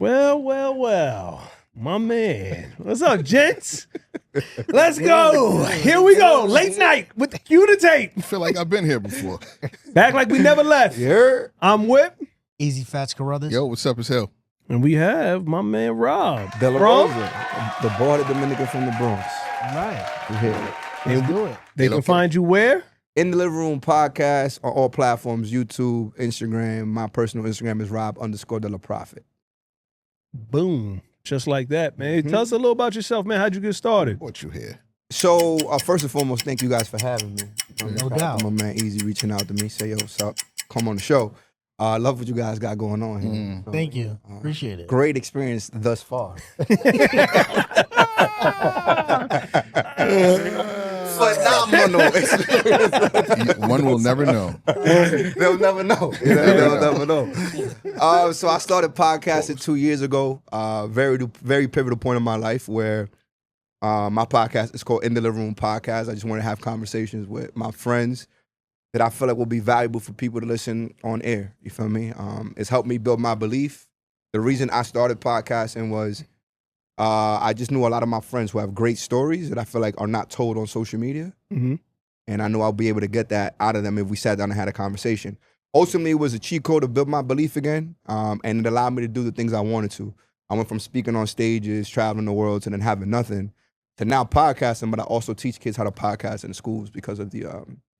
Well. My man. What's up, gents? Let's go. Here we go. Late night with the cue to tape. I feel like I've been here before. Back like we never left. Yeah. I'm Whip. Easy Fats Carruthers. Yo, what's up? It's Hill. And we have my man Rob. De La Rosa, the border Dominican from the Bronx. All right. We here. Let's do it. They can find you where? In the Living Room podcast on all platforms, YouTube, Instagram. My personal Instagram is Rob_DeLaProfit. Boom. Just like that, man. Tell us a little about yourself, man. How'd you get started? What you here? So, first and foremost, thank you guys for having me. No doubt. My man Easy reaching out to me, say, yo, what's up? Come on the show. I love what you guys got going on here. So, Thank you. Appreciate it. Great experience thus far. Phenomenal experience. One will never know. They'll never know. They'll never know. So I started podcasting 2 years ago. Very pivotal point in my life where my podcast is called In the Living Room Podcast. I just want to have conversations with my friends that I feel like will be valuable for people to listen on air. You feel me? It's helped me build my belief. The reason I started podcasting was I just knew a lot of my friends who have great stories that I feel like are not told on social media. Mm-hmm. And I know I'll be able to get that out of them if we sat down and had a conversation. Ultimately, it was a cheat code to build my belief again, and it allowed me to do the things I wanted to. I went from speaking on stages, traveling the world, to then having nothing, to now podcasting, but I also teach kids how to podcast in schools because of the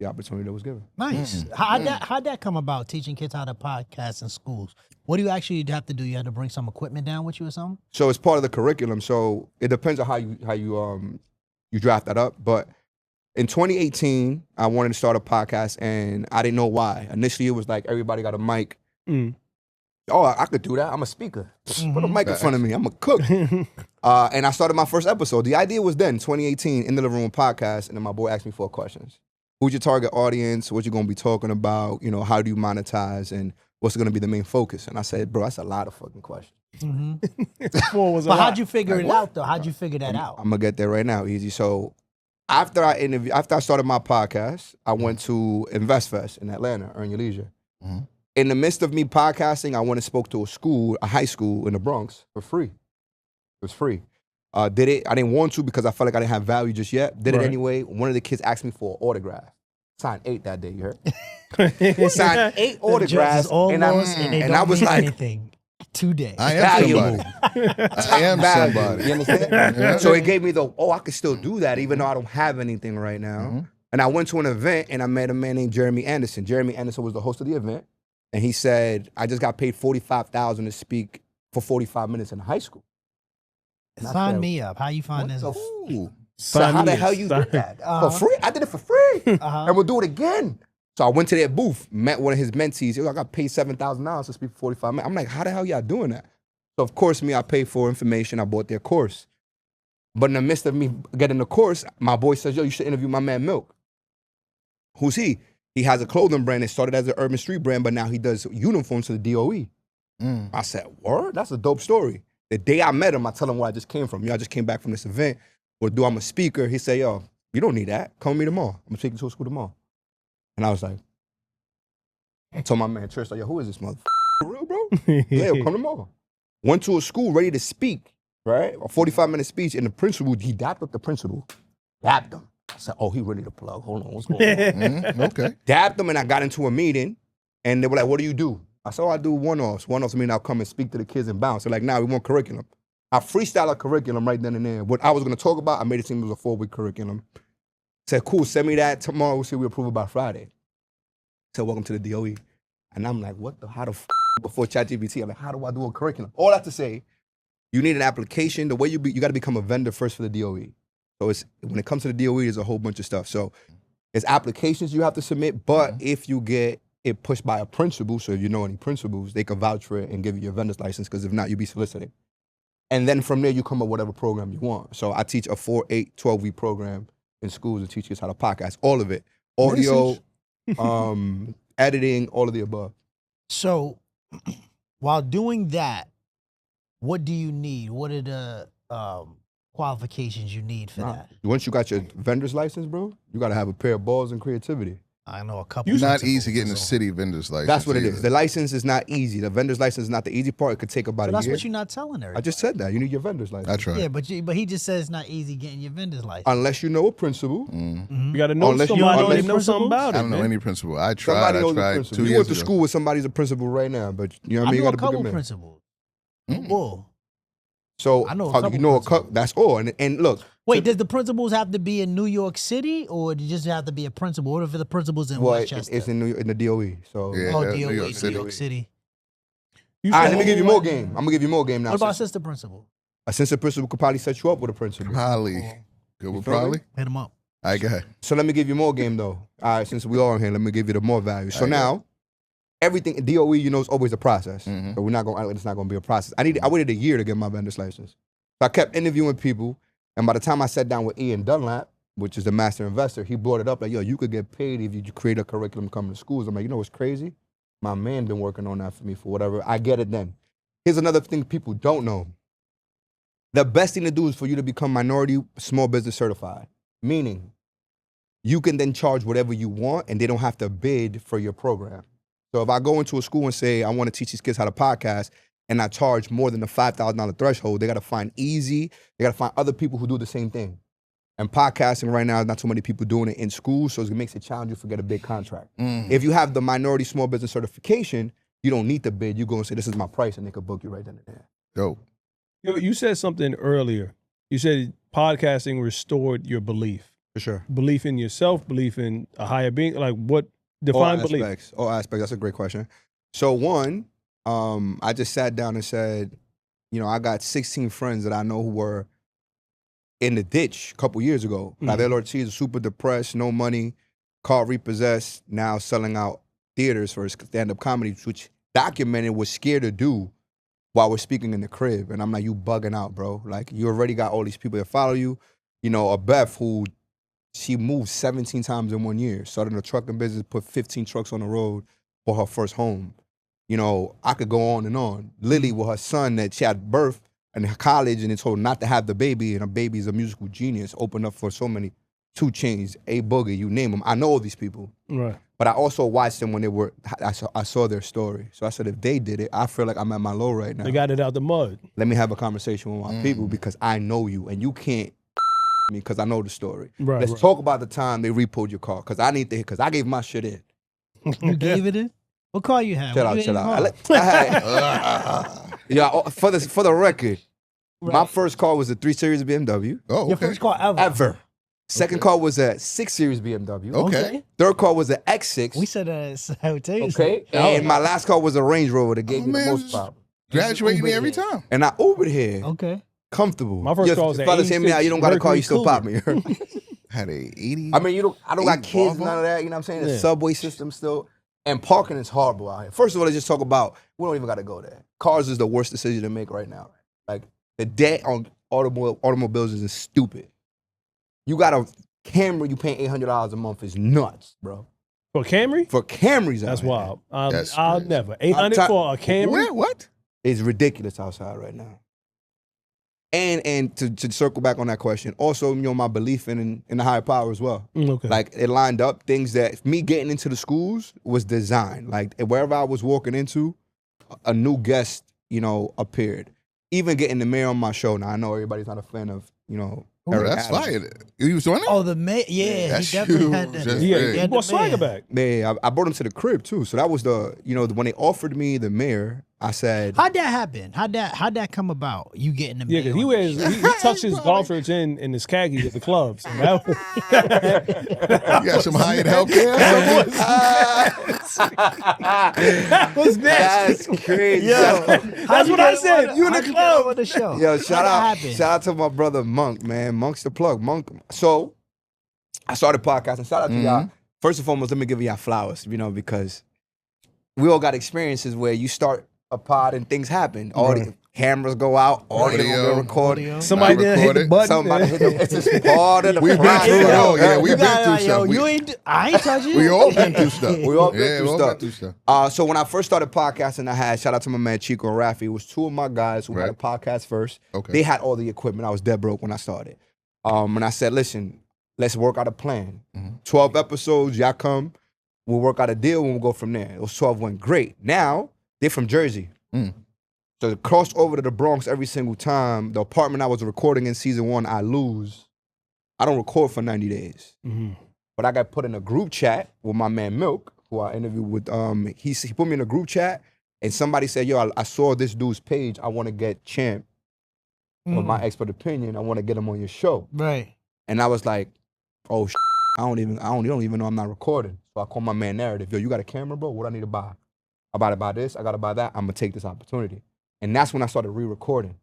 opportunity that was given. Nice. How'd that come about, teaching kids how to podcast in schools? What do you actually have to do? You had to bring some equipment down with you or something? So it's part of the curriculum. So it depends on how you draft that up. But in 2018, I wanted to start a podcast, and I didn't know why. Initially, it was like everybody got a mic. Oh, I could do that. I'm a speaker. Put a mic in front of me. I'm a cook. And I started my first episode. The idea was then, 2018, In the Living Room Podcast, and then my boy asked me 4 questions. Who's your target audience? What you going to be talking about? You know, how do you monetize? And what's going to be the main focus? And I said, bro, that's a lot of fucking questions. But how'd you figure it out, though? How'd you figure that out? I'm going to get there right now, Easy. So after I started my podcast, I went to InvestFest in Atlanta, Earn Your Leisure. In the midst of me podcasting, I went and spoke to a high school in the Bronx for free. It was free. Did it? I didn't want to because I felt like I didn't have value just yet. Did it anyway. One of the kids asked me for an autograph. Signed 8 that day, you heard? Signed 8 autographs. And I was like, anything today. I am somebody. I am somebody. You understand? So it gave me I could still do that even though I don't have anything right now. And I went to an event and I met a man named Jeremy Anderson. Jeremy Anderson was the host of the event. And he said, I just got paid $45,000 to speak for 45 minutes in high school. And Sign me up. How you find this? So how the hell you did that? For free? I did it for free. And we'll do it again. So I went to their booth, met one of his mentees. Yo, I got paid $7,000 to speak for 45 minutes. I'm like, how the hell y'all doing that? So of course, I paid for information. I bought their course. But in the midst of me getting the course, my boy says, yo, you should interview my man Milk. Who's he? He has a clothing brand. It started as an urban street brand, but now he does uniforms to the DOE. I said, word? That's a dope story. The day I met him, I tell him where I just came from. I just came back from this event. I'm a speaker. He said, yo, you don't need that. Come with me tomorrow. I'm going to take you to a school tomorrow. And I was like, I told my man at church, like, yo, who is this motherfucker? For real, bro? Yeah, come tomorrow. Went to a school ready to speak, right? A 45-minute speech, and the principal, he dapped up the principal. Dapped him. I said, oh, he ready to plug. Hold on, what's going on? Okay. Dapped them, and I got into a meeting, and they were like, what do you do? I said, I do one-offs. One-offs mean I'll come and speak to the kids and bounce. They're like, nah, we want curriculum. I freestyled a curriculum right then and there. What I was going to talk about, I made it seem it was a 4-week curriculum. Said, cool, send me that tomorrow. We'll see we approve it by Friday. Said, welcome to the DOE. And I'm like, before ChatGPT, I'm like, how do I do a curriculum? All that to say, you need an application. The way you got to become a vendor first for the DOE. So when it comes to the DOE, there's a whole bunch of stuff. So there's applications you have to submit, but if you get it pushed by a principal, so if you know any principals, they can vouch for it and give you your vendor's license, because if not, you'll be soliciting. And then from there, you come up with whatever program you want. So I teach a 4, 8, 12-week program in schools to teach kids how to podcast, all of it. Audio, editing, all of the above. So while doing that, what do you need? What are the qualifications you need for that? Once you got your vendor's license, bro, you got to have a pair of balls and creativity. I know a couple. It's not principals easy getting a as well. city vendor's license. That's what it either. is. The license is not easy. The vendor's license is not the easy part. It could take about So a that's year. what you're not telling everybody. I just said that. You need your vendor's license. I tried. Yeah, but he just says it's not easy getting your vendor's license. Unless you know a principal. You got to know Unless you- somebody unless- that knows something about it. I don't know man. any principal. I tried. Somebody I knows a tried principal. 2 You years went to ago. school with somebody's a principal right now, but you know what I I mean? You know a got to book couple him in. principals. Mm. Bull. So I know a you couple know a principals. couple. That's all. And look, Wait, does the principals have to be in New York City, or do you just have to be a principal? What if the principal's in well, Westchester? it's in the DOE. So Yeah. Oh, New DOE, York City. New York City. You all right, said- let me give you more game. I'm gonna give you more game now. What about Since- assistant principal? assistant principal could probably set you up with a principal. Probably. Good with feel me? probably. Hit him up. I got. So let me give you more game though. All right, since we all in here, let me give you the more value. So All right. now, everything DOE, you know, is always a process. Mhm. So we're not gonna. It's not gonna be a process. I waited a year to get my vendor's license. So I kept interviewing people, and by the time I sat down with Ian Dunlap, which is the master investor, he brought it up like, yo, you could get paid if you create a curriculum coming to schools. I'm like, you know what's crazy? My man been working on that for me for whatever. I get it then. Here's another thing people don't know. The best thing to do is for you to become minority small business certified, meaning you can then charge whatever you want and they don't have to bid for your program. So if I go into a school and say, I want to teach these kids how to podcast, and I charge more than the $5,000 threshold, they got to find they got to find other people who do the same thing. And podcasting right now, not too many people doing it in schools, so it makes it challenging to get a big contract. If you have the minority small business certification, you don't need to bid. You go and say, this is my price, and they could book you right then and there. Dope. Yo, you said something earlier. You said podcasting restored your belief. For sure. Belief in yourself, belief in a higher being. Like what? Define belief. All aspects. That's a great question. So one, I just sat down and said, you know, I got 16 friends that I know who were in the ditch a couple years ago. Javier Ortiz is super depressed, no money, car repossessed, now selling out theaters for his stand-up comedy, which documented was scared to do while we're speaking in the crib. And I'm like, you bugging out, bro. Like, you already got all these people that follow you. You know, a Beth who, she moved 17 times in 1 year, started a trucking business, put 15 trucks on the road for her first home. You know, I could go on and on. Lily with her son that she had birth in college and it's told not to have the baby, and her baby's a musical genius, opened up for so many 2 Chainz, A Boogie, you name them. I know all these people. Right. But I also watched them when they were, I saw their story. So I said, if they did it, I feel like I'm at my low right now. They got it out the mud. Let me have a conversation with my people because I know you and you can't me because I know the story. Right, Let's right. talk about the time they repoed your car because I need to hear, because I gave my shit in. You gave it in? What car you have? Chill What out, you chill in out. car? I had, yeah, for the record, my first car was a 3 Series BMW. Oh, Your okay. first car ever? Ever. Second car was a 6 Series BMW. Okay. Third car was an X6. We said I would tell you. Okay. And my last car was a Range Rover that gave me the man, most just- problem. Graduating Uber every here. time. And I Ubered here. Okay. Comfortable. My first car was an fellas, hear me out. You don't got a car, Mercury you still Cougar. pop me. Had a 80. I mean, I don't got Eight kids, Volvo? none of that. You know what I'm saying? The Yeah. subway system still. And parking is horrible out here. First of all, let's just talk about, we don't even got to go there. Cars is the worst decision to make right now. Like, the debt on automobiles is stupid. You got a Camry, you paying $800 a month is nuts, bro. For Camry? For Camrys out That's here. wild. That's I'll crazy. never. 800 I'm for a Camry? Where? What? It's ridiculous outside right now. And to circle back on that question, also, you know, my belief in the higher power as well. Okay. Like, it lined up things that me getting into the schools was designed. Like, wherever I was walking into, a new guest, you know, appeared. Even getting the mayor on my show. Now, I know everybody's not a fan of, you know, Oh, Eric that's Adams. fire. You was doing it? Oh, the yeah, he That's definitely huge. had that. That's yeah, big. he had brought the swagger man. back. Yeah, I brought him to the crib, too. So that was the, you know, when they offered me the mayor, I said, How'd that happen? How'd that come about? You getting the Yeah, because he mail on wears he tucks his golf shirts in his khakis at the clubs. And that was, You got some high-end healthcare? that was nasty. that's crazy. That's what I said. You in the club. on the show? Yo, shout How'd that happen? out to my brother Monk, man. Monk's the plug. Monk. So I started podcasting. Shout out to y'all. First and foremost, let me give y'all flowers, you know, because we all got experiences where you start a pod and things happen. All the cameras go out, audio Audio. recorded. Somebody didn't hit the recorded. button. Somebody hit the, it's just part of the We've been process. through it all. Yeah, we've You been got- through yo, stuff. you ain't. I ain't touching you. We all been through stuff. We all been Yeah, through we all stuff. been through stuff. So when I first started podcasting, I had, shout out to my man Chico and Rafi. It was 2 of my guys who had a Right. podcast first. Okay. They had all the equipment. I was dead broke when I started. And I said, listen, let's work out a plan. 12 episodes, y'all come. We'll work out a deal and we'll go from there. Those 12 went great. Now, they're from Jersey. So they crossed over to the Bronx every single time. The apartment I was recording in season 1, I lose. I don't record for 90 days. But I got put in a group chat with my man Milk, who I interviewed with. He put me in a group chat, and somebody said, yo, I saw this dude's page. I want to get Champ. With my expert opinion, I want to get him on your show. Right. And I was like, oh, I don't even know I'm not recording. So I called my man Narrative. Yo, you got a camera, bro? What I need to buy? I gotta buy this. I gotta buy that. I'm gonna take this opportunity. And that's when I started re-recording.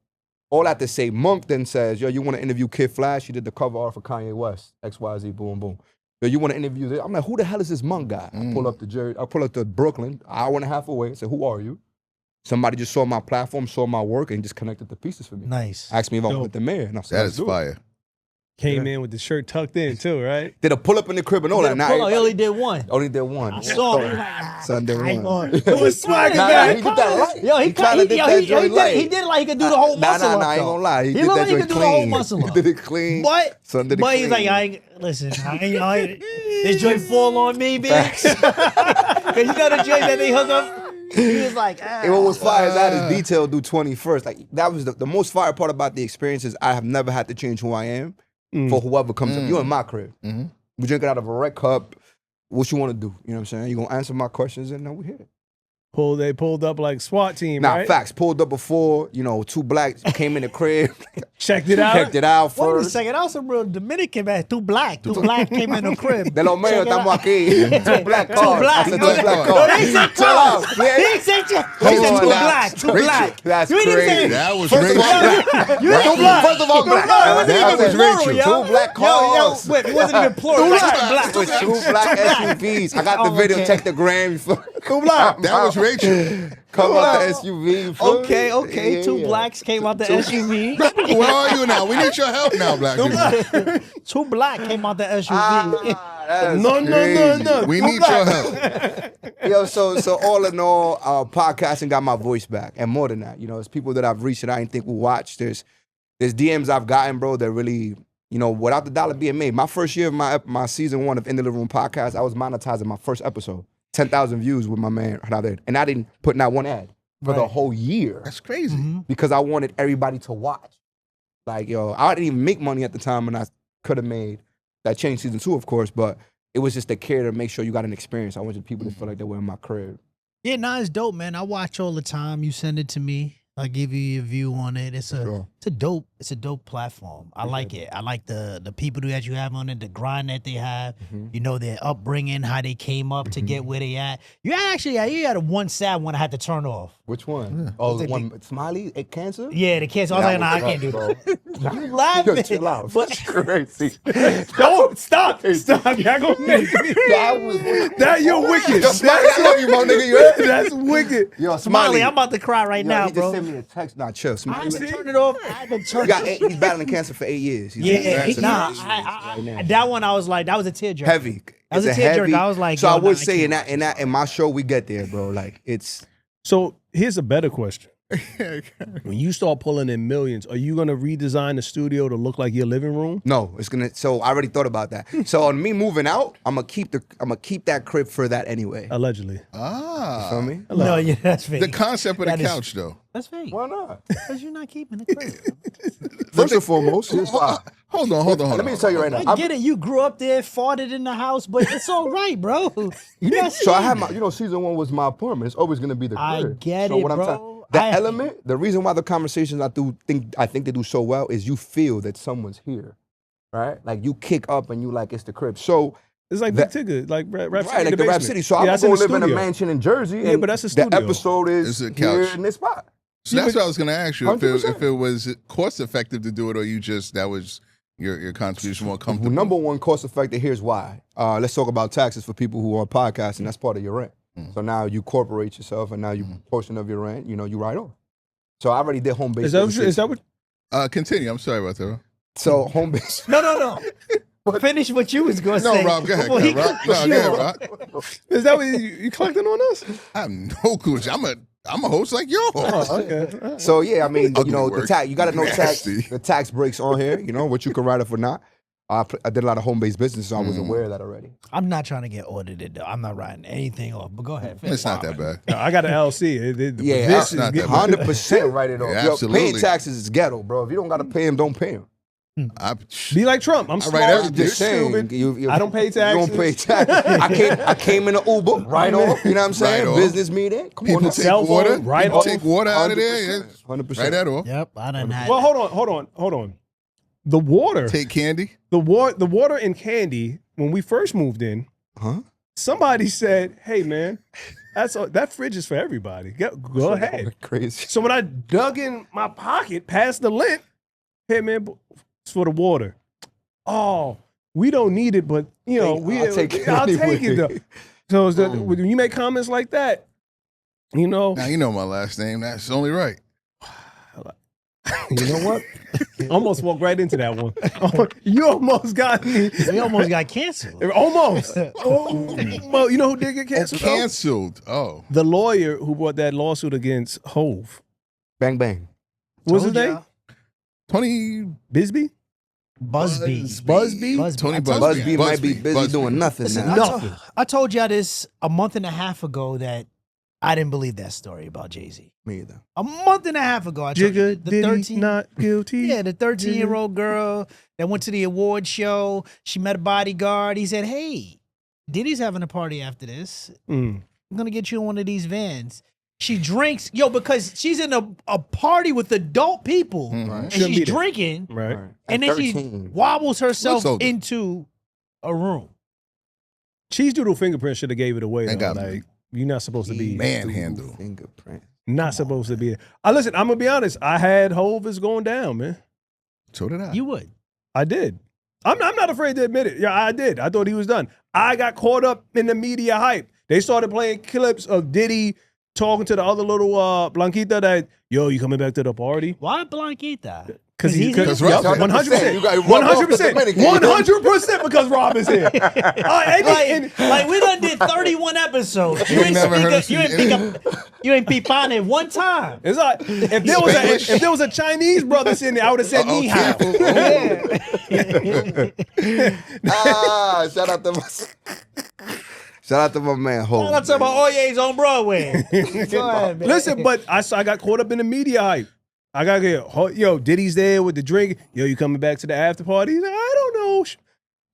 All that to say, Monk then says, yo, you want to interview Kid Flash? He did the cover art for Kanye West. XYZ, boom, boom. Yo, you want to interview this? I'm like, who the hell is this Monk guy? I pull up to Brooklyn, hour and a half away, and say, who are you? Somebody just saw my platform, saw my work, and just connected the pieces for me. Nice. Asked me if I want the mayor. And I said, That is fire. Came in with the shirt tucked in too, right? Did a pull up in the crib and all that. He only did one. Only did one. I saw him. Sunday one. It was swagger, Nah, man. he did that light. Yo, he did it like he could do the whole muscle up. I ain't gonna lie. He did looked that like he joint could do the whole clean. muscle He up. did it clean. But Son did it he's like, clean. this joint fall on me, bitch. Cause you know the joint that they hook up. He was like, And what was fire is I had his detail do 21st. Like that was the most fire part about the experience is I have never had to change who I am for whoever comes up. You're in my crib. We drink it out of a red cup. What you want to do? You know what I'm saying? You gonna answer my questions and now we're here. They pulled up like SWAT team, Nah, right? facts. Pulled up before, 2 blacks came in the crib. Checked it out. Checked it out wait a first. second, that was some real Dominican man. Two black came in the crib. De los míos estamos aquí. 2 black cars. Two black. I said No, 2 black no, cars. they said two. Chill out. He said Hold on, two now. black. Two black. That's You ain't even crazy. say- That was First of all, Rachel. black. You ain't black. First of all, black. That was Rachel. Yo. 2 black cars. Yo, wait, it wasn't even plural. It was black. With 2 black SUVs. I got the video. Okay. Check the gram. 2 That was Rachel. Come out the SUV. you feel me? Okay. Yeah, Two yeah. blacks came out the SUV. Where are you now? We need your help now, black people. Two black came out the SUV. That's No. crazy. We need your help. Yo, so all in all, podcasting got my voice back, and more than that, it's people that I've reached that I didn't think would watch. There's DMs I've gotten, bro, that really, without the dollar being made. My first year of my season 1 of In the Living Room podcast, I was monetizing my first episode, 10,000 views with my man Javier, and I didn't put not one ad for the whole year That's crazy. because I wanted everybody to watch. Like, I didn't even make money at the time, and I could have made that changed season 2, of course, but it was just the care to make sure you got an experience. I wanted people to feel like they were in my crib. Yeah, it's dope, man. I watch all the time. You send it to me. I give you your view on it. It's a dope platform. I like it. I like the people that you have on it, the grind that they have. Their upbringing, how they came up to get where they at. You had one sad one I had to turn off. Which one? Oh, the one Smiley, cancer? Yeah, the kids. I was like, nah, I can't do that. You laughing? Yo, chill out. But That's crazy. Don't stop. Stop. Y'all gonna make me. That you're wicked. Yo, Smiley, I love you, my nigga. You heard? That's wicked. Yo, Smiley, I'm about to cry right Yo, now, he bro. just sent me a text. Nah, chill. I Smiley. had to turn it off. I had to turn it off. He's battling cancer for 8 years. That one I was like, that was a tearjerker. Heavy. That was It's a tearjerker. heavy. I was like, so yo, I would nah, say can't in my show we get there, bro. Like it's. So here's a better question. When you start pulling in millions, are you gonna redesign the studio to look like your living room? No, it's gonna. So I already thought about that. So on me moving out, I'm gonna keep that crib for that anyway. Allegedly. Ah. Feel me? No, yeah, that's fake. The concept of That the is- couch, though. That's fake. Why not? Because you're not keeping the crib. First and foremost, here's why. Hold on. Let me tell you right now. I get it. You grew up there, farted in the house, but it's all right, bro. You're not So I had saying my, season 1 was my apartment. It's always gonna be the crib. I get so it, what I'm bro. saying, that element, the reason why the conversations I think they do so well is you feel that someone's here, right? Like you kick up and you like it's the crib. So It's like that- Big Tigger, like Rap right, City. like the Rap City. So I'm that's gonna in go the live in a studio. mansion in Jersey. Yeah, and but that's a the studio. episode is It's a here couch. in this spot. So that's what I was going to ask you. If 100%. it was cost effective to do it, or that was your contribution more comfortable. Number one, cost effective. Here's why. Let's talk about taxes for people who are podcasting. That's part of your rent. So now you corporate yourself, and now you portion of your rent. You write off. So I already did home base. Is that what? Continue. I'm sorry about that. Bro. So home base. No. Finish what you was going to say. No, Rob, go ahead. before he Rob. cut No, you go ahead, off. Rob. Is that what you collecting on us? I have no clue. I'm a host like yours. Oh, okay. So yeah, I mean, Ugly the word. tax. You got to know tax. Nasty. The tax breaks on here. What you can write off or not. I did a lot of home-based business, so I was aware of that already. I'm not trying to get audited though. I'm not writing anything off. But go ahead. It's not that bad. No, I got an LLC. Yeah, this not is that 100% write it off. Yeah, Yo, absolutely. paying taxes is ghetto, bro. If you don't got to pay them, don't pay them. Be like Trump. I'm I write smart. everything. You're Just saying, stupid. I don't pay taxes. You don't pay taxes. I came in an Uber, right off. You know what I'm saying? Right off. Business meeting. Come People on, take Cell phone, water. right People off. take water out of there. 100%. Right that off. Yep, I done had. Well, hold on. The water. Take candy. The water and candy. When we first moved in, Huh? somebody said, "Hey, man, that fridge is for everybody. Go ahead." Crazy. So when I dug in my pocket past the lint, hey man, it's for the water. Oh, we don't need it, but you know, I'll take it I'll anyway. take it though. So when you make comments like that, you know, Now you know my last name. That's only right. you know what? Almost walked right into that one. You almost got me. We almost got canceled. Almost. Well, you know who did get canceled? though? Canceled. Oh. The lawyer who brought that lawsuit against Hove. Bang, bang. What's his Told name? y'all. Tony Buzbee? Buzbee. Buzbee? Tony I told- Buzbee. Buzbee might be busy Buzbee. doing nothing Listen, now. I told y'all this a month and a half ago that I didn't believe that story about Jay-Z. Me either. A month and a half ago, I told you Jigga, the Diddy, 13 not guilty. Yeah, the 13-year-old girl that went to the award show. She met a bodyguard. He said, "Hey, Diddy's having a party after this. Mm. I'm gonna get you in one of these vans." She drinks, because she's in a party with adult people, and Shouldn't be she's there. drinking, Right. and then she 13. wobbles herself Looks older. into a room. Cheese Doodle fingerprint should have gave it away. Thank Though. God. Like you're not supposed to be Manhandle. Fingerprint. not supposed to be. Listen, I'm gonna be honest. I had Hove is going down, man. So did I. You would. I did. I'm not afraid to admit it. Yeah, I did. I thought he was done. I got caught up in the media hype. They started playing clips of Diddy talking to the other little Blanquita that, yo, you coming back to the party? Why Blanquita? Because he's Because yep, Rob- 100%. You got- 100%. Dominican. 100% because Rob is here. Like we done did 31 episodes. You ain't never heard us you ain't peep on it one time. It's like if there was a Chinese brother sitting there, I would have said ni hao. Shout out to my man Ho. I'm talking about Oyes on Broadway. Go ahead, man. Listen, but I got caught up in the media hype. I got to get, yo, Diddy's there with the drink. Yo, you coming back to the after party? He's like, I don't know.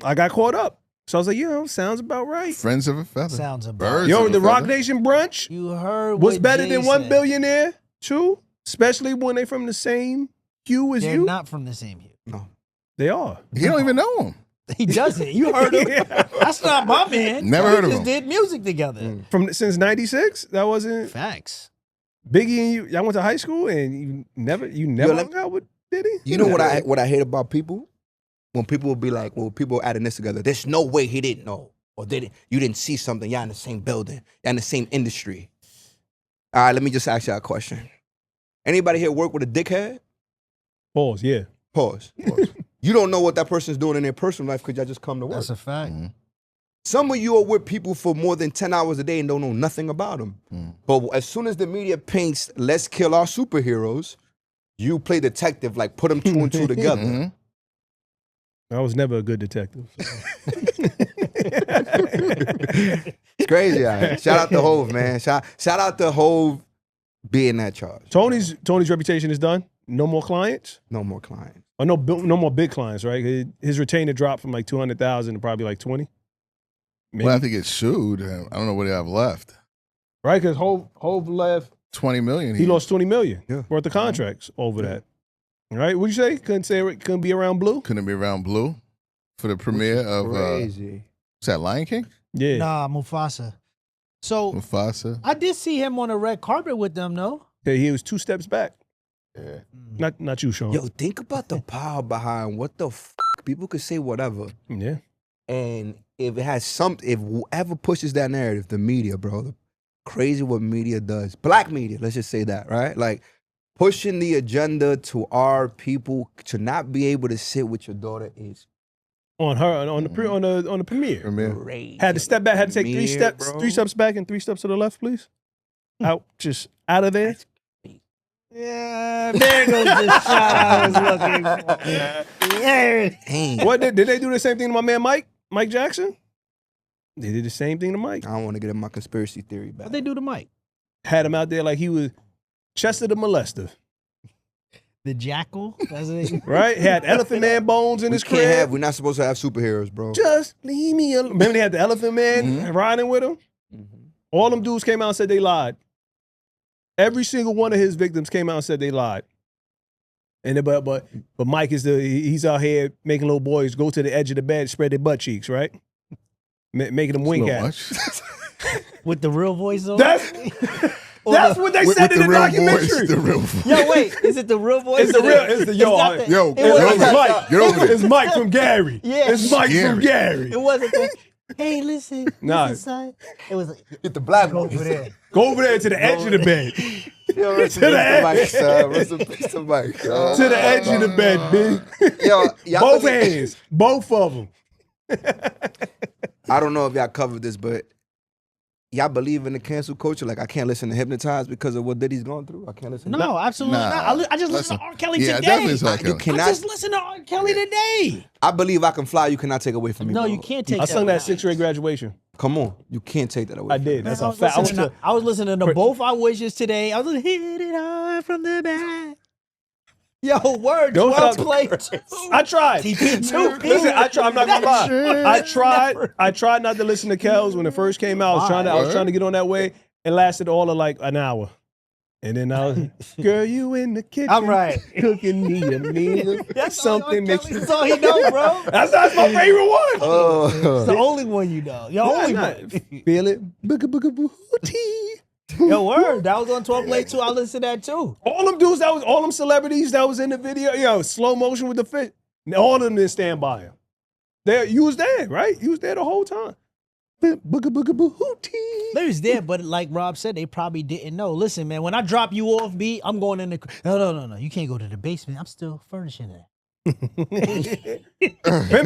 I got caught up. So I was like, sounds about right. Friends of a feather. Sounds about Birds Yo, of a the Rock feather. Nation brunch You heard was what better Jay than One said. Billionaire, too. Especially when they from the same hue as They're you. not from the same hue. No. They are. He don't even know him. He doesn't. You heard him. That's not my man. Never We heard of just him. did music together. Since 96? That wasn't Facts. Biggie and you. Y'all went to high school and you never hung out with Diddy? You know what I hate about people? When people will be like, well, people are adding this together. There's no way he didn't know. Or you didn't see something. Y'all in the same building. Y'all in the same industry. All right, let me just ask y'all a question. Anybody here work with a dickhead? Pause, yeah. Pause. You don't know what that person's doing in their personal life because y'all just come to work. That's a fact. Some of you are with people for more than 10 hours a day and don't know nothing about them. But as soon as the media paints, let's kill our superheroes, you play detective, like put them two and two together. I was never a good detective. It's crazy, all right? Shout out to Hove, man. Shout out to Hove being that charge. Tony's reputation is done. No more clients. No more clients. Or no more big clients, right? His retainer dropped from like 200,000 to probably like 20. Maybe. Well, I think it's sued. I don't know what they have left. Right, because Hove left. 20 million. He lost 20 million Yeah. worth of contracts over that. Right? What'd you say? Couldn't be around Blue? Couldn't be around Blue for the premiere of Crazy. is that Lion King? Yeah. Nah, Mufasa. So Mufasa. I did see him on a red carpet with them, no? Yeah, he was 2 steps back. Yeah. Not you, Sean. Yo, think about the power behind what the people could say whatever. Yeah. And if it has if whoever pushes that narrative, the media, bro, crazy what media does. Black media, let's just say that, right? Like pushing the agenda to our people to not be able to sit with your daughter is On the premiere. Premiere. crazy. Had to step back, had to take Premiere, 3 steps, bro. 3 steps back and 3 steps to the left, please. Out of there. Yeah, there goes the shot I was looking for. Yeah. What did they do the same thing to my man Mike Jackson? They did the same thing to Mike. I don't want to get in my conspiracy theory back. What they do to Mike? Had him out there like he was Chester the molester. The jackal? That's it. Right? Had Elephant Man bones in his crib. We're not supposed to have superheroes, bro. Just leave me alone. Remember they had the Elephant Man riding with him? All them dudes came out and said they lied. Every single one of his victims came out and said they lied. And then, but Mike he's out here making little boys go to the edge of the bed, spread their butt cheeks, right? Making them wink at him. With the real voice on? That's what they said in the documentary. The real voice. Yo, wait, is it the real voice? It's the real. It's the yo. It's Mike. Get over there. It's Mike from Gary. Yeah. It's Mike from Gary. It wasn't the, hey, listen. Nah. Listen, son. It was like, Get the black go over there. Go over there to the edge of the bed. Yo, rest in peace to Mike, son. Rest in peace to Mike. To the edge of the bed, big. Yo, y'all Both hands. Both of them. I don't know if y'all covered this, but y'all believe in the cancel culture? Like, I can't listen to Hypnotize because of what Diddy's going through? I can't listen to No, absolutely not. I just listened to R. Kelly today. Definitely saw Kelly. You cannot, I just listened to R. Kelly today. I believe I can fly. You cannot take away from me. No, bro. you can't take I that sung that away. 6th grade graduation. Come on. You can't take that away I from did. me. That's I a was fact. listening to Both Our Wishes today. I was like, hit it hard from the back. Yo, word, Don't 12 stop. play. I tried. He did too. Listen, I'm not gonna lie. I tried not to listen to Kells when it first came out. I was trying to get on that way. It lasted all of like an hour. And then I was, girl, you in the kitchen. I'm right. Cooking me a meal. That's Something makes That's all he knows, bro. That's my favorite one. It's the only one you know. Your only one. Feel it. Booga booga booty. Yo, word. That was on 12 play too. I listened to that too. All them dudes, all them celebrities that was in the video, slow motion with the fish. All of them didn't stand by him. You was there, right? You was there the whole time. Booga booga booty. They was there, but like Rob said, they probably didn't know. Listen, man, when I drop you off, B, I'm going in the. No. You can't go to the basement. I'm still furnishing it. Pimp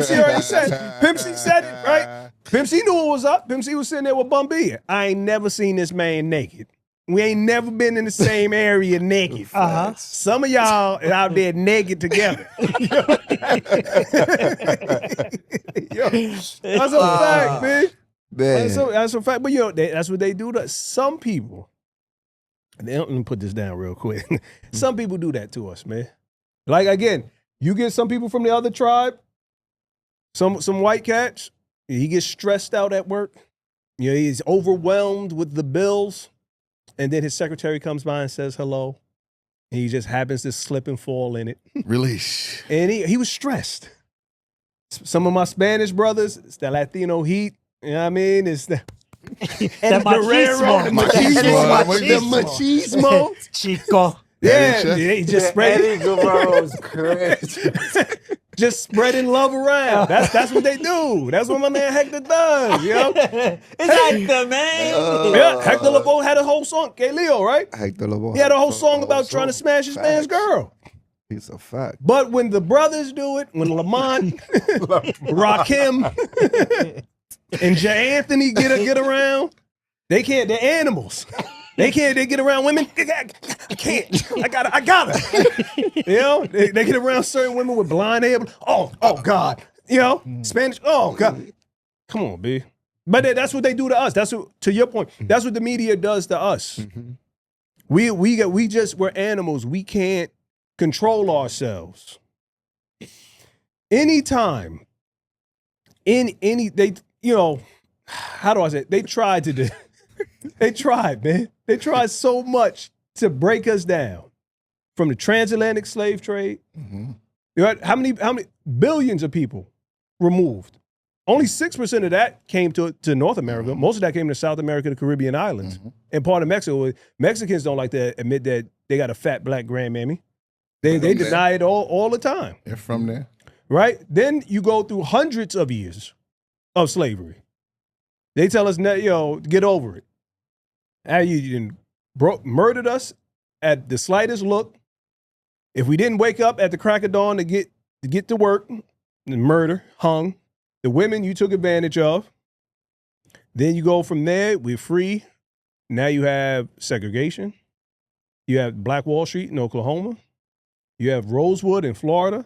C already said. Pimp C said it, right? Pimp C knew what was up. Pimp C was sitting there with Bun B. I ain't never seen this man naked. We ain't never been in the same area naked. Some of y'all are out there naked together. Yo, that's a fact, man. That's a fact. But that's what they do to some people. Let me put this down real quick. Some people do that to us, man. Like again, you get some people from the other tribe, some white cats, he gets stressed out at work. He's overwhelmed with the bills. And then his secretary comes by and says hello. And he just happens to slip and fall in it. Release. And he was stressed. Some of my Spanish brothers, it's that Latino heat. You know what I mean? It's the machismo. Chico. Yeah, he just spread Eddie Guerrero's crazy. just spreading love around. That's what they do. That's what my man Hector does, It's Hector, man. Yeah, Hector LeBeau had a whole song. K.E.W, right? Hector LeBeau. He had a whole song about trying to smash his man's girl. He's a fact. But when the brothers do it, when Lamar, Rakim, and J. Anthony get around, they can't. They're animals. They can't. They get around women. I can't. I gotta. They get around certain women with blonde hair. Oh God. Spanish. Oh God. Come on, B. But that's what they do to us. That's what, to your point. That's what the media does to us. We're animals. We can't control ourselves. Anytime. How do I say it? They tried to do. They tried, man. They tried so much to break us down. From the transatlantic slave trade. How many billions of people removed? Only 6% of that came to North America. Most of that came to South America, the Caribbean islands, and part of Mexico. Mexicans don't like to admit that they got a fat black grandmammy. They deny it all the time. They're from there. Right? Then you go through hundreds of years of slavery. They tell us, get over it. How you murdered us at the slightest look. If we didn't wake up at the crack of dawn to get to work, murder, hung. The women you took advantage of. Then you go from there, we're free. Now you have segregation. You have Black Wall Street in Oklahoma. You have Rosewood in Florida,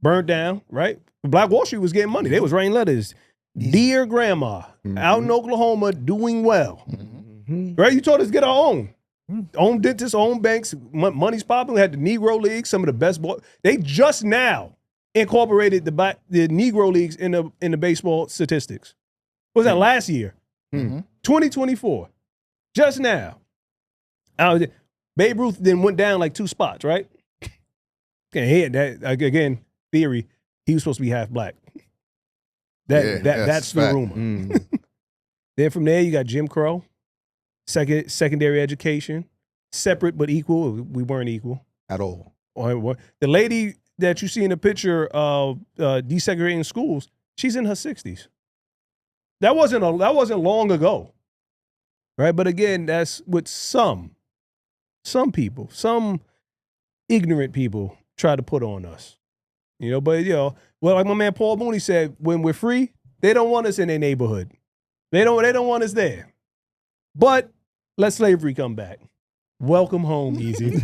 burned down, right? Black Wall Street was getting money. They was writing letters. Dear Grandma, out in Oklahoma, doing well. Right? You told us to get our own. Own dentists, own banks, money's popping. We had the Negro Leagues, some of the best ball. They just now incorporated the Negro Leagues in the baseball statistics. What was that last year? 2024. Just now. Babe Ruth then went down like 2 spots, right? That again, theory, he was supposed to be half black. That's the rumor. Then from there, you got Jim Crow, secondary education, separate but equal. We weren't equal. At all. The lady that you see in the picture of desegregating schools, she's in her 60s. That wasn't long ago, right? But again, that's what some people, some ignorant people try to put on us, But well, like my man Paul Mooney said, when we're free, they don't want us in their neighborhood. They don't want us there. But let slavery come back. Welcome home, Easy.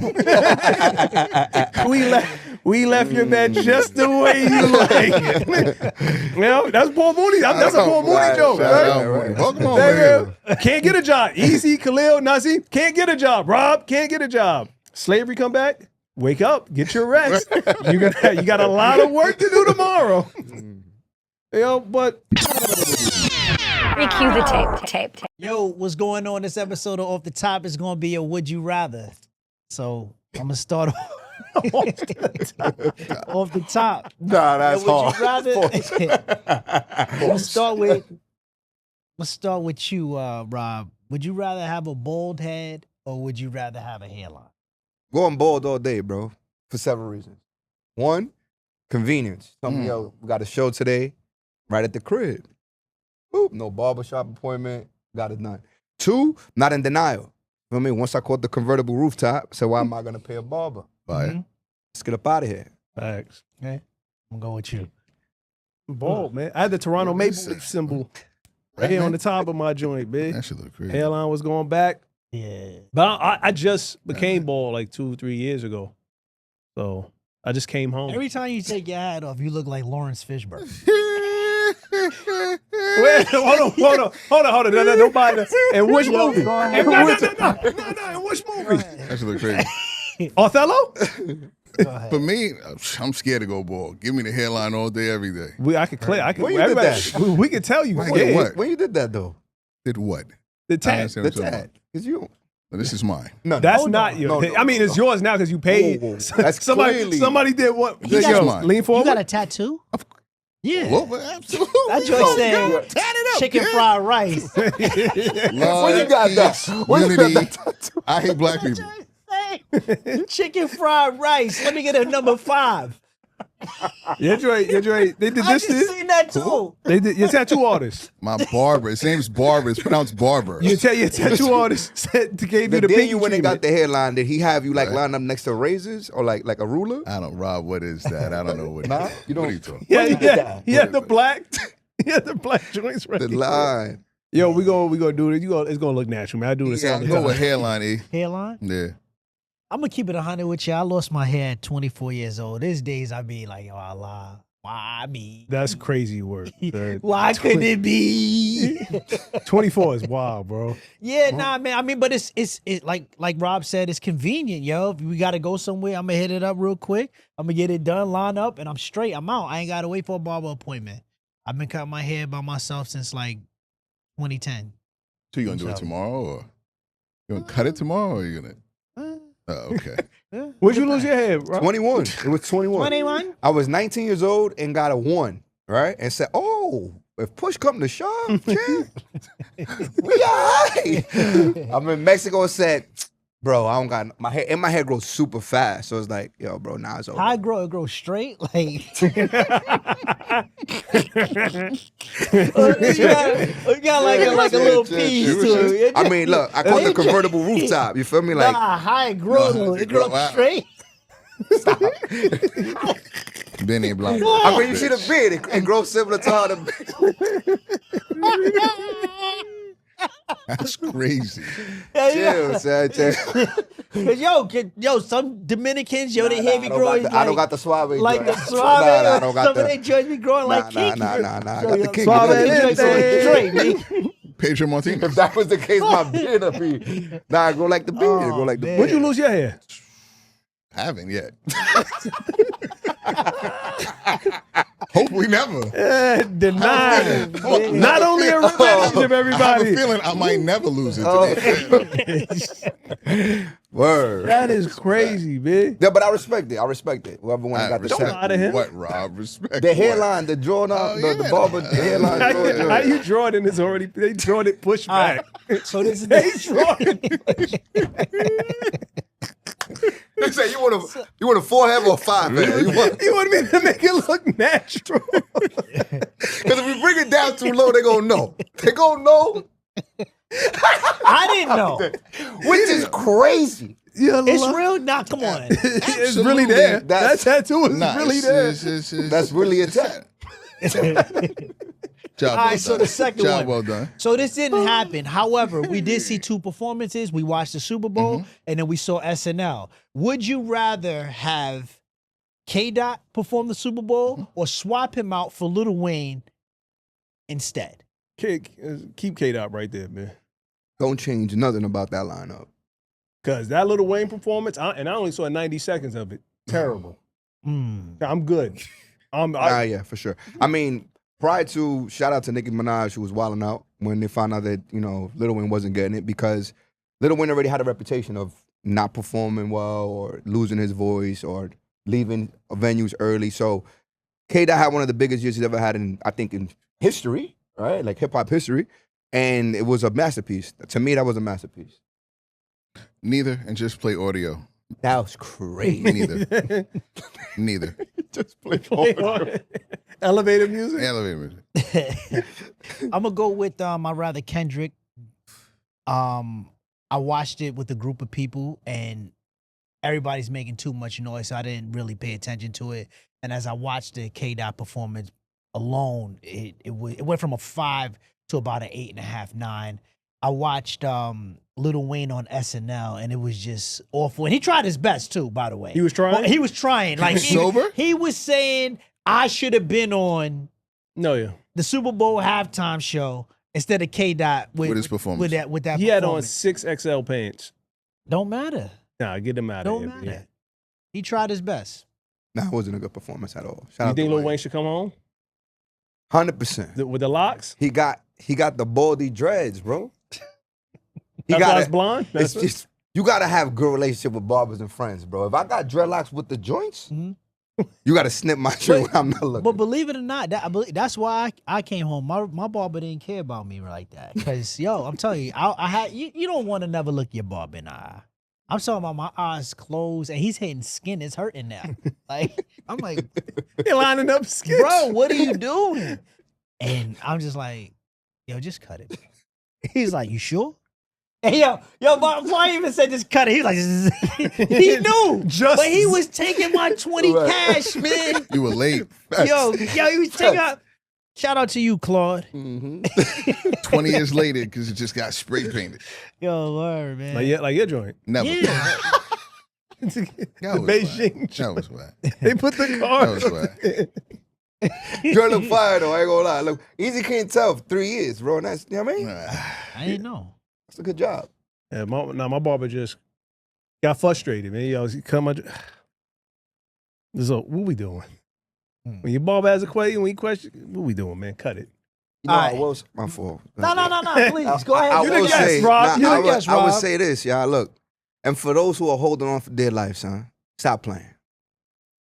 we left your bed just the way you like it. That's Paul Mooney. That's a Paul Mooney joke. Right? Welcome home, man. Can't get a job. Easy, Khalil, Nazi, can't get a job. Rob, can't get a job. Slavery come back. Wake up, get your rest. You got a lot of work to do tomorrow. But Recue the tape. Yo, what's going on this episode of Off the Top is going to be a Would You Rather. So I'm going to start off the top. Nah, that's Would hard. you rather? Let's start with you, Rob. Would you rather have a bald head or would you rather have a hairline? Going bald all day, bro, for several reasons. One, convenience. Yo, we got a show today right at the crib. Boop, no barbershop appointment, got it done. 2, not in denial. You know what I mean? Once I caught the convertible rooftop, so why am I going to pay a barber? Right. Let's get up out of here. Thanks. Okay, I'm going with you. Bald, man. I had the Toronto Maple Leaf symbol right here on the top of my joint, big. That should look crazy. Hairline was going back. Yeah. But I just became bald like 2-3 years ago. So I just came home. Every time you take your hat off, you look like Lawrence Fishburne. Wait, hold on. No, nobody. And which movie? No, in which movie? That should look crazy. Othello? For me, I'm scared to go bald. Give me the hairline all day, every day. I could clear. When you did that? We could tell you. Wait, what? When you did that, though? Did what? The tat. The tat. Because you... Well, this is mine. No, that's not yours. No, I mean, it's yours now because you paid. Whoa. That's somebody did what? This is mine. Lean forward. You got a tattoo? Yeah. Well, absolutely. That joint said Tat it up, chicken kid. fried rice. Love, When you got that? When you got Unity. that? I hate black people. Chicken fried rice. Let me get a number 5. Your joint. They did I this just shit. seen that too. They did your tattoo artist. My barber. His name's Barber. It's pronounced Barber. Your tattoo artist said to gave you the Then pinky you went and got treatment. the hairline. Did he have you like lined up next to razors or like a ruler? I don't, Rob, what is that? I don't know what Nah, it is. you don't- What are you talking Yeah. He had the What? black. He had the black joints right The here. line. Yo, we gonna do it. It's gonna look natural, man. I do this all the Go time. with hairline, E. Hairline? Yeah. I'm gonna keep it 100 with you. I lost my hair at 24 years old. These days I be like, oh Allah, why me? That's crazy work. Why couldn't it be? 24 is wild, bro. Yeah, nah, man. I mean, but it's like Rob said, it's convenient, yo. If we gotta go somewhere, I'm gonna hit it up real quick. I'm gonna get it done, line up, and I'm straight. I'm out. I ain't gotta wait for a barber appointment. I've been cutting my hair by myself since like 2010. So you gonna do it tomorrow, or you gonna cut it tomorrow, or you gonna? Oh, okay. Where'd you lose your hair, bro? 21. It was 21. 21? I was 19 years old and got a 1, right? And said, oh, if push come to shove, kid, we all right. I'm in Mexico and said, bro, I don't got my hair, and my hair grows super fast. So it's like, yo, bro, now it's over. How it grow straight? Like you got like a little piece to it. I mean, look, I call it the convertible rooftop. You feel me? Like, Nah, how it grow though? It grow straight. Benny Blanc. I mean, you see the beard, it grows similar to how the That's crazy. Chill, son. Chill. Cause some Dominicans, they hear me growing. I don't got the suave. Like the joint. suave. I don't got some the. of their joints be growing like kinky. Nah. I got the kinky. Suave Joints on straight, man. Pedro Martinez. If that was the case, my beard would be. Nah, I grow like the beard. Oh, Grow like the man. beard. When'd you lose your hair? Haven't yet. Hopefully never. Denied. Oh, Not only a revenge of I have a everybody. feeling I might never lose it. Word. That is crazy, man. Yeah, but I respect it. Whoever one got the Don't shot. lie to him. What, Rob? Respect The what? hairline, the drawn up, the barber, the hairline. How drawn. you draw it and it's already, they drawing it pushed All right. back. So this is They drawing They say you want a 4 head or a 5 head? You want me to make it look natural? Because if we bring it down too low, they gonna know. They gonna know, I didn't know. which is crazy. It's real? Nah, come on. It's really there. That tattoo is Nah, really it's- there. That's really a tap. Job All well right, so done. the second Job one. well done. So this didn't happen. However, we did see 2 performances. We watched the Super Bowl, and then we saw SNL. Would you rather have K.E.W. perform the Super Bowl or swap him out for Lil Wayne instead? Keep K.E.W. right there, man. Don't change nothing about that lineup. Because that Lil Wayne performance, and I only saw 90 seconds of it. Terrible. I'm good. Yeah, for sure. I mean, prior to, shout out to Nicki Minaj, who was wilding out when they found out that, Lil Wayne wasn't getting it, because Lil Wayne already had a reputation of not performing well or losing his voice or leaving venues early. So K.E.W. had one of the biggest years he's ever had in history, right? Like hip-hop history. And it was a masterpiece. To me, that was a masterpiece. Neither, and just play audio. That was crazy. Neither. Just play Elevator music? Elevator music. I'm gonna go with I rather Kendrick. I watched it with a group of people and everybody's making too much noise, so I didn't really pay attention to it. And as I watched the K.E.W. performance alone, it went from a 5 to about an 8.5, 9. I watched Lil Wayne on SNL, and it was just awful. And he tried his best too, by the way. He was trying? Well, he was trying. Like sober? He was saying, I should have been on No, the Super Bowl halftime show instead of K.E.W. With his performance. With that he had on performance. 6XL pants. Don't matter. Nah, get him out of Don't here. matter. Yeah. He tried his best. Nah, it wasn't a good performance at all. You think Lil Wayne should come home 100%. with the locks? He got the baldy dreads, bro. That's why it's blonde? It's just, you gotta have a good relationship with barbers and friends, bro. If I got dreadlocks with the joints, you gotta snip my shit when I'm not looking. But believe it or not, that's why I came home. My barber didn't care about me like that. Cause I'm telling you, I had you don't want to never look your barber in the eye. I'm talking about my eyes closed and he's hitting skin. It's hurting now. Like I'm like, You're lining up skits. bro, what are you doing? And I'm just like, yo, just cut it. He's like, you sure? Hey, yo, before I even said just cut it, he was like, he knew. But he was taking my 20 cash, man. You were late. Yo, he was taking out. Shout out to you, Claude. 20 years later, because it just got spray painted. Yo, word, man. Like your joint. Never. Yeah. The That was Beijing whack. That joint. was whack. They put the car. That was whack. Girl look fire though, I ain't gonna lie. Look, easy can't tell for 3 years, bro. And that's, you know what I mean? I didn't know. That's a good job. Yeah, my barber just got frustrated, man. Yo, he come out. So what we doing? When your barber has a question, when he question, what we doing, man? Cut it. You know, All I right. was my fault. No, please, go ahead. I You the will guest, say, Rob. You the I would- guest, I would Rob. say this, y'all. Look, and for those who are holding on for dear life, son, stop playing.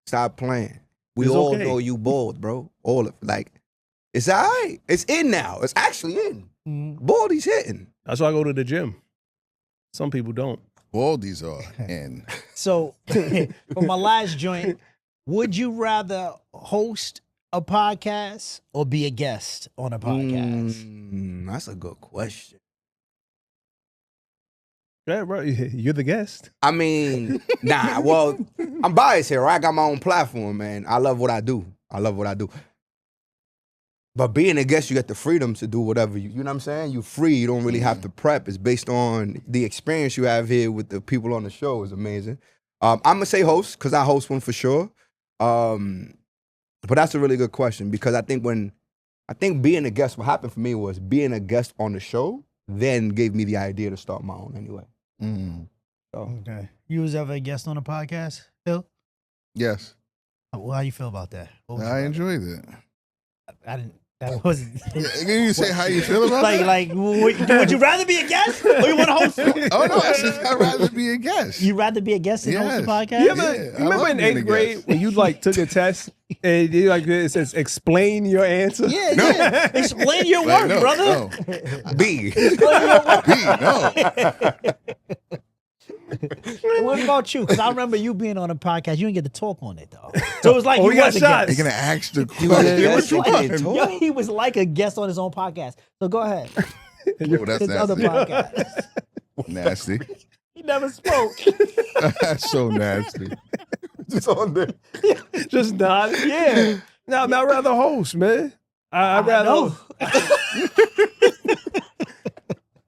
Stop playing. We It's all okay. know you bald, bro. All of like, it's all right. It's in now. It's actually in. Baldy's hitting. That's why I go to the gym. Some people don't. All these are. And So, for my last joint, would you rather host a podcast or be a guest on a podcast? That's a good question. Yeah, bro. You're the guest. I mean, nah. Well, I'm biased here, right? I got my own platform, man. I love what I do. But being a guest, you get the freedom to do whatever you know what I'm saying? You're free. You don't really have to prep. It's based on the experience you have here with the people on the show is amazing. I'm gonna say host because I host one for sure. But that's a really good question because I think being a guest, what happened for me was being a guest on the show then gave me the idea to start my own anyway. Okay. You was ever a guest on a podcast, Phil? Yes. Well, how you feel about that? I enjoyed it. I didn't. That wasn't. Can you say how you feel about it? Like, would you rather be a guest or you want to host? Oh no, I'd rather be a guest. You rather be a guest than host a podcast? You remember in 8th grade when you like took a test and you like it says explain your answer? Yeah. Explain your work, brother. No. B. Explain your work. B, no. What about you? Because I remember you being on a podcast. You didn't get to talk on it though. So it was like you got shot. You're gonna ask the was a question. guest. Yo, he was like a guest on his own podcast. So go ahead. Oh, that's His other nasty. podcast. Nasty. He never spoke. That's so nasty. Just on there. Just not. Yeah. No, I'd rather host, man. I'd rather host.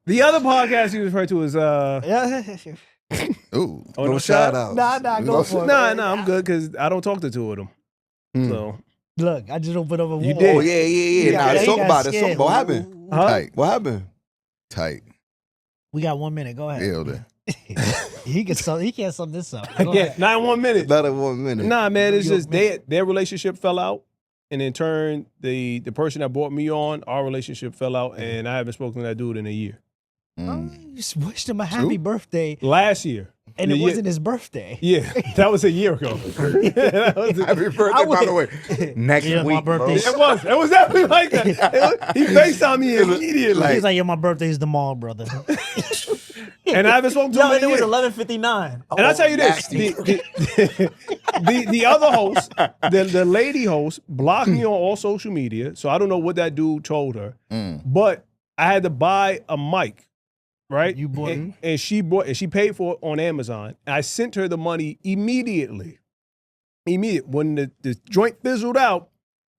The other podcast you referred to is Ooh. oh, no shout shot? out. Nah, go for it. Nah, I'm good because I don't talk to two of them. So Look, I just opened up a wall. You did. Oh yeah. Nah, let's talk about it. What happened? Tight. What happened? Tight. We got 1 minute. Go ahead. Nailed it. He can't sum this up. I Go can't. ahead. Not in 1 minute. Not in 1 minute. Nah, man, it's just their relationship fell out, and in turn, the person that brought me on, our relationship fell out, and I haven't spoken to that dude in a year. You just wished him a happy birthday, Last year, and The it year- wasn't his birthday. Yeah, that was a year ago. That was a- Happy birthday, by the way. Next Yeah, my week, bro. birthday. It was definitely like that. He FaceTimed me immediately, He's like, "Yeah, my birthday is tomorrow, brother." and I haven't spoken to him No, in it a was year. 11:59. And I tell you this, nasty. the other host, the lady host, blocked me on all social media. So I don't know what that dude told her, but I had to buy a mic, right? You bought it? and she paid for it on Amazon. And I sent her the money immediately. When the joint fizzled out,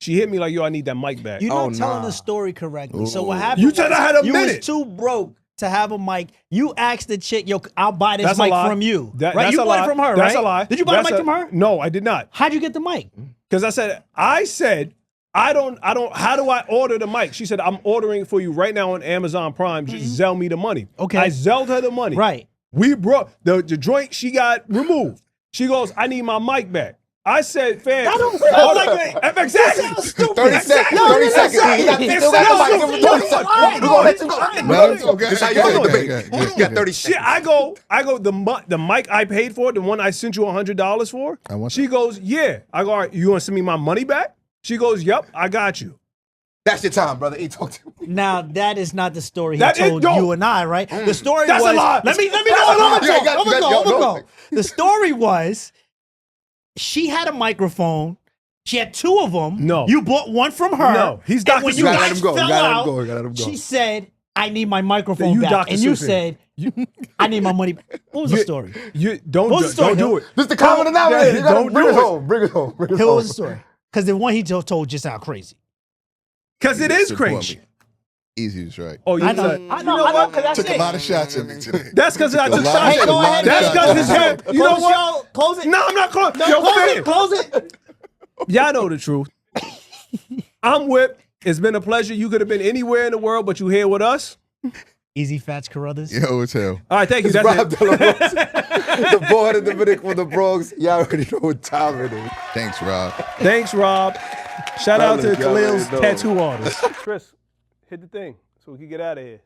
she hit me like, "Yo, I need that mic back." You're not telling nah. the story correctly. So Ooh. what happened? You said I had a you minute. was too broke to have a mic. You asked the chick, "Yo, I'll buy this That's a mic lie. from you." That- right? that's You a bought lie. it from her, That's right? a lie. Did you buy the That's mic from her? No, I did not. How'd you get the mic? Because I said, how do I order the mic? She said, "I'm ordering it for you right now on Amazon Prime. Just Zell me the money." Okay. I Zelled her the money. Right. We brought the joint she got removed. She goes, "I need my mic back." I said, "Fam, That don't sound like exactly. 30 seconds. 30 seconds. He still got the mic. Give him 30 seconds. We're gonna let you go. No, it's okay. This is how you Okay, do the okay, debate. okay. You got 30 Shit, seconds. I go, the mic I paid for, the one I sent you $100 for. I want She goes, "Yeah." I go, "All right, you want to send me my money back?" She goes, "Yep, I got you." That's your time, brother. He talked to me. Now that is not the story he That is- told no. you and I, right? The story That's a was. lie. Let me That's know. a lie. I'm gonna go. go. The story was, she had a microphone. She had two of them. No. You bought one from her. No, he's And when Dr. you Seuss. gotta let guys him go. You fell gotta let him out, go. You gotta let him go. she said, "I need my microphone You back," Dr. and you Seuss said, "I need my money back." What was the story? You don't What's the story, don't do Hill? it. This is the common denominator. You gotta Don't bring do us it. home. Bring us home. Bring us What home. was the story? Because the one he told just sounded crazy. Because it is Support crazy. me. Easy is right. Oh, you I know, said- I know, because that's Took a it. lot of shots at me today. That's because I took Took a lot shots. of- Hey, go ahead. That's because his head. You know Close what? your- Close it. No, I'm not close. No, Yo, close fam. it. Close it. Y'all know the truth. I'm whipped. It's been a pleasure. You could have been anywhere in the world, but you here with us. Easy Fats Carruthers. Yo, it's hell. All right, thank you. It's That's Rob it. De La Rosa, the boy of the Dominic from the Bronx. Y'all already know what time it is. Thanks, Rob. Thanks, Rob. Shout out to Fellas, y'all already Khalil's know. tattoo artist. Chris, hit the thing so we can get out of here.